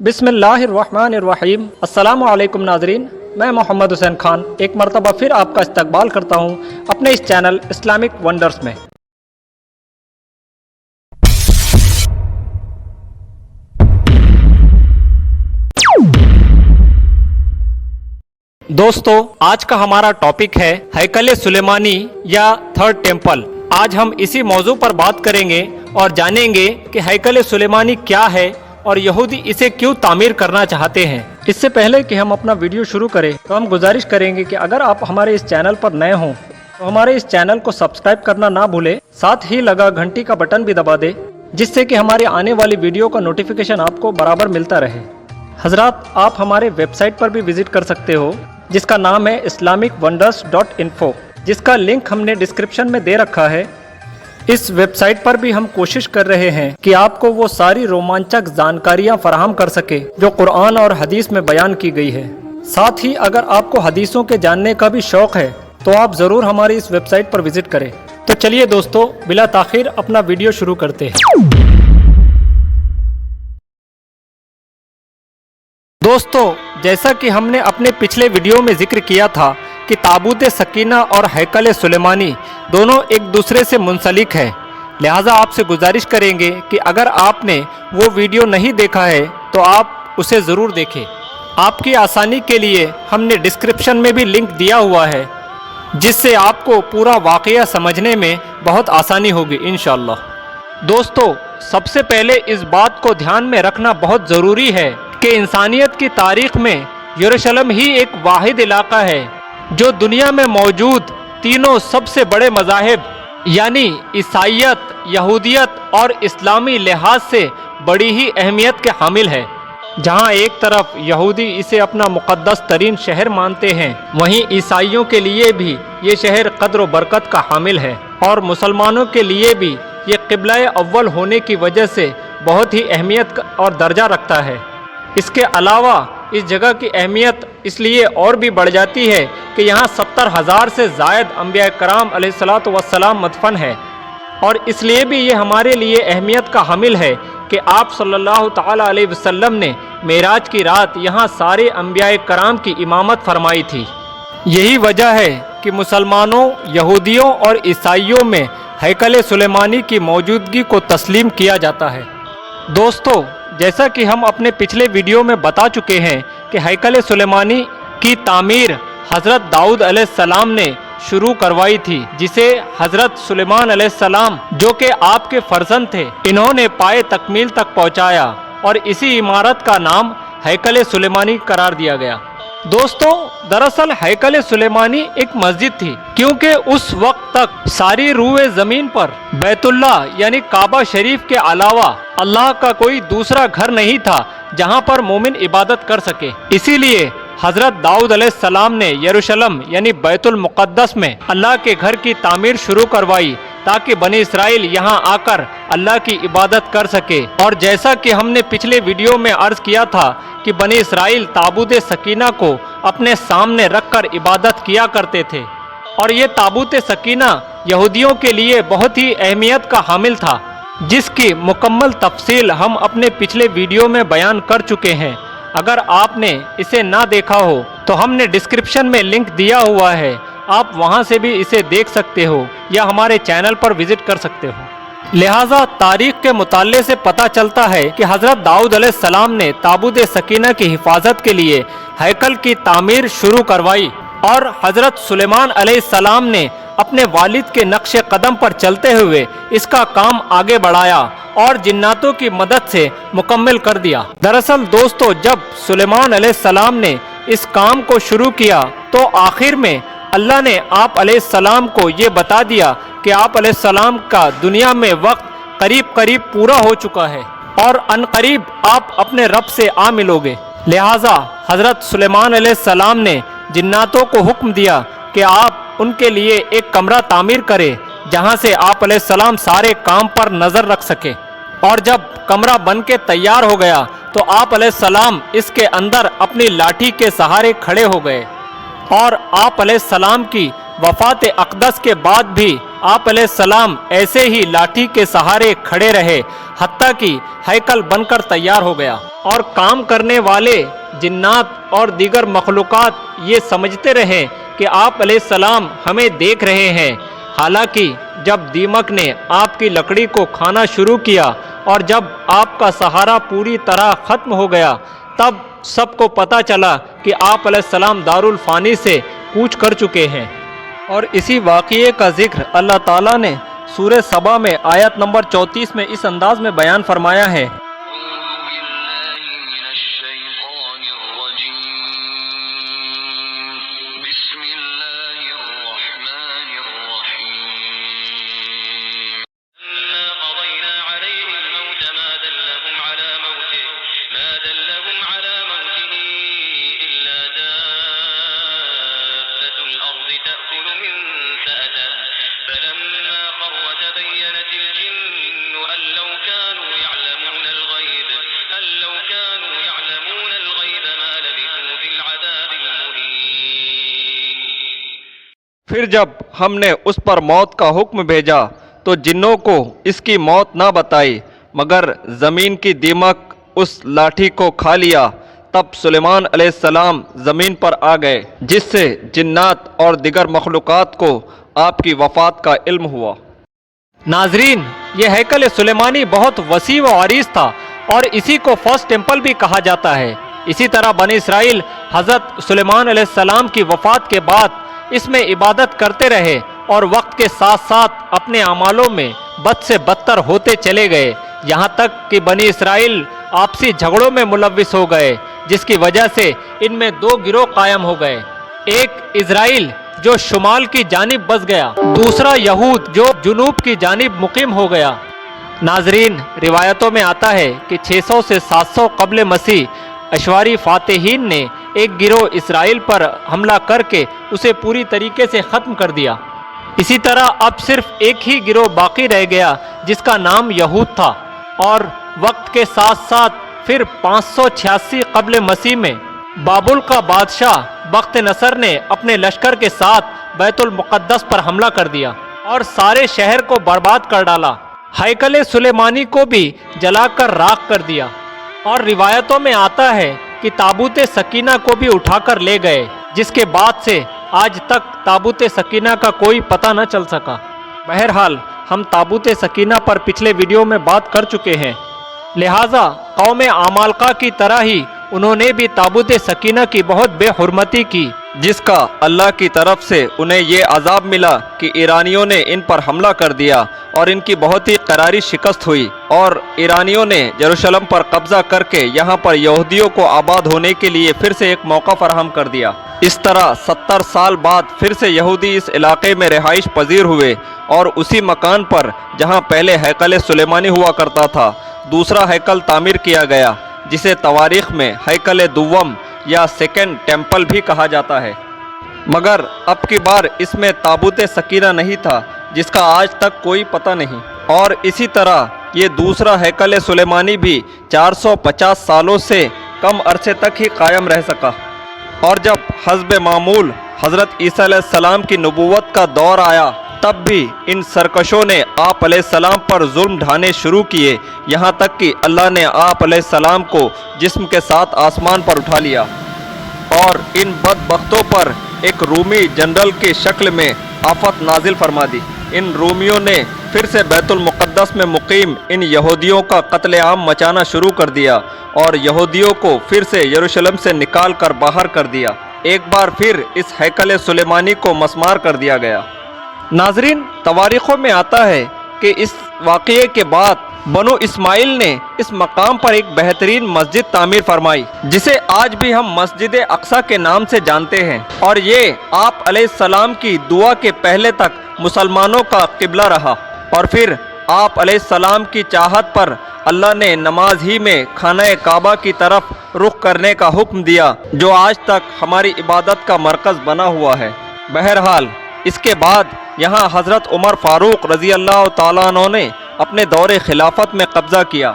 बिस्मिल्लाहिर्रहमानिर्रहीम। अस्सलामु अलैकुम नाज़रीन, मैं मोहम्मद हुसैन खान एक मरतबा फिर आपका इस्तकबाल करता हूँ अपने इस चैनल इस्लामिक वंडर्स में। दोस्तों, आज का हमारा टॉपिक है हैकल सुलेमानी या थर्ड टेम्पल। आज हम इसी मौजू पर बात करेंगे और जानेंगे कि हैकल सुलेमानी क्या है और यहूदी इसे क्यों तामीर करना चाहते हैं। इससे पहले कि हम अपना वीडियो शुरू करें तो हम गुजारिश करेंगे कि अगर आप हमारे इस चैनल पर नए हों तो हमारे इस चैनल को सब्सक्राइब करना ना भूलें, साथ ही लगा घंटी का बटन भी दबा दें, जिससे कि हमारी आने वाली वीडियो का नोटिफिकेशन आपको बराबर मिलता रहे। हजरात, आप हमारे वेबसाइट पर भी विजिट कर सकते हो, जिसका नाम है islamicwonders.info, जिसका लिंक हमने डिस्क्रिप्शन में दे रखा है। इस वेबसाइट पर भी हम कोशिश कर रहे हैं कि आपको वो सारी रोमांचक जानकारियां फराहम कर सके जो कुरान और हदीस में बयान की गई है। साथ ही अगर आपको हदीसों के जानने का भी शौक है तो आप ज़रूर हमारी इस वेबसाइट पर विजिट करें। तो चलिए दोस्तों, बिला ताखिर अपना वीडियो शुरू करते हैं। दोस्तों, जैसा कि हमने अपने पिछले वीडियो में जिक्र किया था कि ताबूत सकीना और हैकल सुलेमानी दोनों एक दूसरे से मुंसलिक है, लिहाजा आपसे गुजारिश करेंगे कि अगर आपने वो वीडियो नहीं देखा है तो आप उसे ज़रूर देखें। आपकी आसानी के लिए हमने डिस्क्रिप्शन में भी लिंक दिया हुआ है, जिससे आपको पूरा वाक़या समझने में बहुत आसानी होगी इंशाअल्लाह। दोस्तों, सबसे पहले इस बात को ध्यान में रखना बहुत ज़रूरी है कि इंसानियत की तारीख में यरूशलेम ही एक वाहिद इलाका है जो दुनिया में मौजूद तीनों सबसे बड़े मज़ाहिब यानी ईसाईयत, यहूदियत और इस्लामी लिहाज से बड़ी ही अहमियत के हामिल है। जहां एक तरफ यहूदी इसे अपना मुक़द्दस तरीन शहर मानते हैं, वहीं ईसाइयों के लिए भी ये शहर क़द्र व बरकत का हामिल है और मुसलमानों के लिए भी ये क़िबला अव्वल होने की वजह से बहुत ही अहमियत और दर्जा रखता है। इसके अलावा इस जगह की अहमियत इसलिए और भी बढ़ जाती है कि यहाँ 70,000 से ज़ायद अंबिया कराम अलैहिस्सलातु वस्सलाम मदफन है, और इसलिए भी ये हमारे लिए अहमियत का हामिल है कि आप सल्लल्लाहु ताला अलैहि वसल्लम ने मेराज की रात यहाँ सारे अंबिया कराम की इमामत फरमाई थी। यही वजह है कि मुसलमानों, यहूदियों और ईसाइयों में हैकल सुलेमानी की मौजूदगी को तस्लीम किया जाता है। दोस्तों, जैसा कि हम अपने पिछले वीडियो में बता चुके हैं कि हैकल सुलेमानी की तामीर हज़रत दाऊद अलैहिस्सलाम ने शुरू करवाई थी, जिसे हज़रत सुलेमान अलैहिस्सलाम जो कि आपके फर्जंद थे, इन्होंने पाए तकमील तक पहुंचाया और इसी इमारत का नाम हैकल सुलेमानी करार दिया गया। दोस्तों, दरअसल हैकल सुलेमानी एक मस्जिद थी, क्योंकि उस वक्त तक सारी रूए ज़मीन पर बैतुल्लाह यानी काबा शरीफ के अलावा अल्लाह का कोई दूसरा घर नहीं था जहां पर मोमिन इबादत कर सके। इसीलिए हज़रत दाऊद अलैहिस्सलाम ने यरूशलेम यानी बैतुल मुक़द्दस में अल्लाह के घर की तामीर शुरू करवाई ताकि बनी इसराइल यहाँ आकर अल्लाह की इबादत कर सके। और जैसा कि हमने पिछले वीडियो में अर्ज़ किया था कि बनी इसराइल ताबूत सकीना को अपने सामने रखकर इबादत किया करते थे, और ये ताबूत सकीना यहूदियों के लिए बहुत ही अहमियत का हामिल था, जिसकी मुकम्मल तफसील हम अपने पिछले वीडियो में बयान कर चुके हैं। अगर आपने इसे ना देखा हो तो हमने डिस्क्रिप्शन में लिंक दिया हुआ है, आप वहां से भी इसे देख सकते हो या हमारे चैनल पर विजिट कर सकते हो। लिहाजा तारीख के मुताले से पता चलता है कि हज़रत दाऊद अलैहिस्सलाम ने ताबूत सकीना की हिफाजत के लिए हैकल की तामीर शुरू करवाई, और हज़रत सुलेमान अलैहिस्सलाम ने अपने वालिद के नक्शे कदम पर चलते हुए इसका काम आगे बढ़ाया और जिन्नातों की मदद से मुकम्मल कर दिया। दरअसल दोस्तों, जब सुलेमान अलैहिस्सलाम ने इस काम को शुरू किया तो आखिर में अल्लाह ने आप अलैहिस्सलाम को ये बता दिया कि आप अलैहिस्सलाम का दुनिया में वक्त करीब करीब पूरा हो चुका है और अनकरीब आप अपने रब से आ मिलोगे। लिहाजा हज़रत सुलेमान अलैहिस्सलाम ने जिन्नातों को हुक्म दिया कि आप उनके लिए एक कमरा तामीर करें जहां से आप अलैहिस्सलाम सारे काम पर नज़र रख सके। और जब कमरा बन के तैयार हो गया तो आप अलैहिस्सलाम इसके अंदर अपनी लाठी के सहारे खड़े हो गए, और आप अलैहिस्सलाम की वफ़ात अक़दस के बाद भी آپ علیہ السلام ایسے ہی لاٹھی کے سہارے کھڑے رہے حتیٰ کہ ہیکل بن کر تیار ہو گیا، اور کام کرنے والے جنات اور دیگر مخلوقات یہ سمجھتے رہے کہ آپ علیہ السلام ہمیں دیکھ رہے ہیں۔ حالانکہ جب دیمک نے آپ کی لکڑی کو کھانا شروع کیا اور جب آپ کا سہارا پوری طرح ختم ہو گیا، تب سب کو پتہ چلا کہ آپ علیہ السلام دارالفانی سے کوچ کر چکے ہیں۔ اور اسی واقعے کا ذکر اللہ تعالیٰ نے سورہ سبا میں آیت نمبر 34 میں اس انداز میں بیان فرمایا ہے: پھر جب ہم نے اس پر موت کا حکم بھیجا تو جنوں کو اس کی موت نہ بتائی مگر زمین کی دیمک اس لاٹھی کو کھا لیا۔ تب سلیمان علیہ السلام زمین پر آ گئے، جس سے جنات اور دیگر مخلوقات کو آپ کی وفات کا علم ہوا۔ ناظرین، یہ ہیکل سلیمانی بہت وسیع و عریض تھا اور اسی کو فرسٹ ٹیمپل بھی کہا جاتا ہے۔ اسی طرح بنی اسرائیل حضرت سلیمان علیہ السلام کی وفات کے بعد اس میں عبادت کرتے رہے اور وقت کے ساتھ ساتھ اپنے اعمالوں میں بد سے بدتر ہوتے چلے گئے، یہاں تک کہ بنی اسرائیل آپسی جھگڑوں میں ملوث ہو گئے، جس کی وجہ سے ان میں دو گروہ قائم ہو گئے، ایک اسرائیل جو شمال کی جانب بس گیا، دوسرا یہود جو جنوب کی جانب مقیم ہو گیا۔ ناظرین، روایتوں میں آتا ہے کہ 600 سے 700 قبل مسیح اشواری فاتحین نے ایک گروہ اسرائیل پر حملہ کر کے اسے پوری طریقے سے ختم کر دیا۔ اسی طرح اب صرف ایک ہی گروہ باقی رہ گیا جس کا نام یہود تھا، اور وقت کے ساتھ ساتھ پھر 586 قبل مسیح میں بابل کا بادشاہ بخت نصر نے اپنے لشکر کے ساتھ بیت المقدس پر حملہ کر دیا اور سارے شہر کو برباد کر ڈالا، ہیکل سلیمانی کو بھی جلا کر راکھ کر دیا، اور روایتوں میں آتا ہے کہ تابوت سکینہ کو بھی اٹھا کر لے گئے، جس کے بعد سے آج تک تابوت سکینہ کا کوئی پتہ نہ چل سکا۔ بہرحال ہم تابوت سکینہ پر پچھلے ویڈیو میں بات کر چکے ہیں، لہٰذا قوم عمالقہ کی طرح ہی انہوں نے بھی تابوت سکینہ کی بہت بے حرمتی کی، جس کا اللہ کی طرف سے انہیں یہ عذاب ملا کہ ایرانیوں نے ان پر حملہ کر دیا اور ان کی بہت ہی کراری شکست ہوئی، اور ایرانیوں نے یروشلم پر قبضہ کر کے یہاں پر یہودیوں کو آباد ہونے کے لیے پھر سے ایک موقع فراہم کر دیا۔ اس طرح 70 سال بعد پھر سے یہودی اس علاقے میں رہائش پذیر ہوئے، اور اسی مکان پر جہاں پہلے ہیکل سلیمانی ہوا کرتا تھا دوسرا ہیکل تعمیر کیا گیا، جسے تواریخ میں ہیکل دوم یا سیکنڈ ٹیمپل بھی کہا جاتا ہے، مگر اب کی بار اس میں تابوت سکینہ نہیں تھا، جس کا آج تک کوئی پتہ نہیں۔ اور اسی طرح یہ دوسرا ہیکل سلیمانی بھی 450 سالوں سے کم عرصے تک ہی قائم رہ سکا، اور جب حسب معمول حضرت عیسیٰ علیہ السلام کی نبوت کا دور آیا تب بھی ان سرکشوں نے آپ علیہ السلام پر ظلم ڈھانے شروع کیے، یہاں تک کہ اللہ نے آپ علیہ السلام کو جسم کے ساتھ آسمان پر اٹھا لیا اور ان بدبختوں پر ایک رومی جنرل کی شکل میں آفت نازل فرما دی۔ ان رومیوں نے پھر سے بیت المقدس میں مقیم ان یہودیوں کا قتل عام مچانا شروع کر دیا اور یہودیوں کو پھر سے یروشلم سے نکال کر باہر کر دیا۔ ایک بار پھر اس ہیکل سلیمانی کو مسمار کر دیا گیا۔ ناظرین، تواریخوں میں آتا ہے کہ اس واقعے کے بعد بنو اسماعیل نے اس مقام پر ایک بہترین مسجد تعمیر فرمائی، جسے آج بھی ہم مسجد اقصی کے نام سے جانتے ہیں، اور یہ آپ علیہ السلام کی دعا کے پہلے تک مسلمانوں کا قبلہ رہا، اور پھر آپ علیہ السلام کی چاہت پر اللہ نے نماز ہی میں خانہ کعبہ کی طرف رخ کرنے کا حکم دیا، جو آج تک ہماری عبادت کا مرکز بنا ہوا ہے۔ بہرحال اس کے بعد یہاں حضرت عمر فاروق رضی اللہ تعالیٰ عنہ نے اپنے دور خلافت میں قبضہ کیا،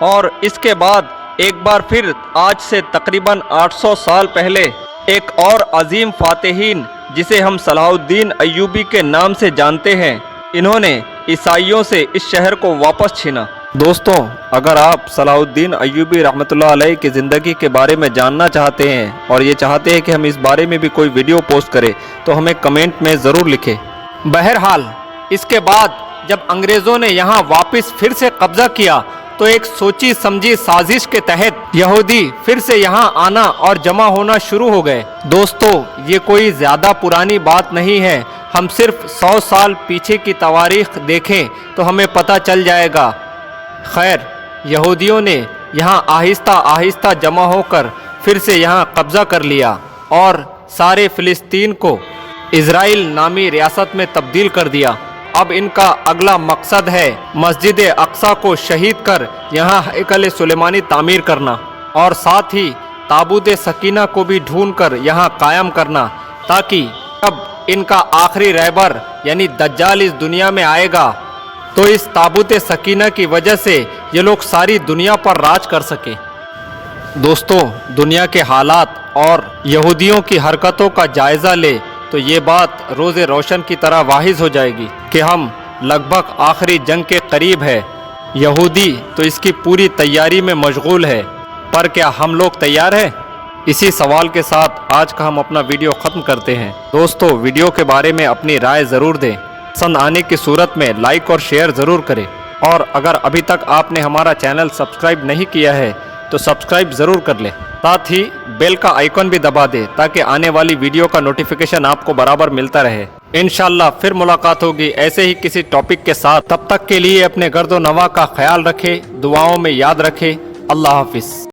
اور اس کے بعد ایک بار پھر آج سے تقریباً 800 سال پہلے ایک اور عظیم فاتحین जिसे हम सलाहुद्दीन अय्यूबी के नाम से जानते हैं, इन्होंने ईसाइयों से इस शहर को वापस छीना। दोस्तों, अगर आप सलाहुद्दीन अय्यूबी रहमतुल्लाह अलैह की ज़िंदगी के बारे में जानना चाहते हैं और ये चाहते हैं कि हम इस बारे में भी कोई वीडियो पोस्ट करें, तो हमें कमेंट में ज़रूर लिखें। बहरहाल, इसके बाद जब अंग्रेज़ों ने यहाँ वापस फिर से कब्ज़ा किया तो एक सोची समझी साजिश के तहत यहूदी फिर से यहाँ आना और जमा होना शुरू हो गए। दोस्तों, ये कोई ज़्यादा पुरानी बात नहीं है। हम सिर्फ 100 साल पीछे की तवारीख देखें तो हमें पता चल जाएगा। खैर, यहूदियों ने यहाँ आहिस्ता आहिस्ता जमा होकर फिर से यहाँ कब्ज़ा कर लिया और सारे फ़िलिस्तीन को इज़राइल नामी रियासत में तब्दील कर दिया। अब इनका अगला मकसद है मस्जिद अक्सा को शहीद कर यहाँ हैकल सुलेमानी तामीर करना और साथ ही ताबूत सकीना को भी ढूंढकर यहाँ कायम करना, ताकि अब इनका आखिरी रहबर यानी दज्जाल इस दुनिया में आएगा तो इस ताबूत सकीना की वजह से ये लोग सारी दुनिया पर राज कर सके। दोस्तों, दुनिया के हालात और यहूदियों की हरकतों का जायज़ा ले तो ये बात रोज़े रोशन की तरह वाहिज हो जाएगी कि हम लगभग आखिरी जंग के करीब है। यहूदी तो इसकी पूरी तैयारी में मशगूल है, पर क्या हम लोग तैयार हैं? इसी सवाल के साथ आज का हम अपना वीडियो ख़त्म करते हैं। दोस्तों, वीडियो के बारे में अपनी राय ज़रूर दें। पसंद आने की सूरत में लाइक और शेयर ज़रूर करें, और अगर अभी तक आपने हमारा चैनल सब्सक्राइब नहीं किया है तो सब्सक्राइब ज़रूर कर लें। साथ ही बेल का आइकन भी दबा दें ताकि आने वाली वीडियो का नोटिफिकेशन आपको बराबर मिलता रहे। इंशाल्लाह फिर मुलाकात होगी ऐसे ही किसी टॉपिक के साथ। तब तक के लिए अपने गर्दो नवा का ख्याल रखें, दुआओं में याद रखें। अल्लाह हाफिज़।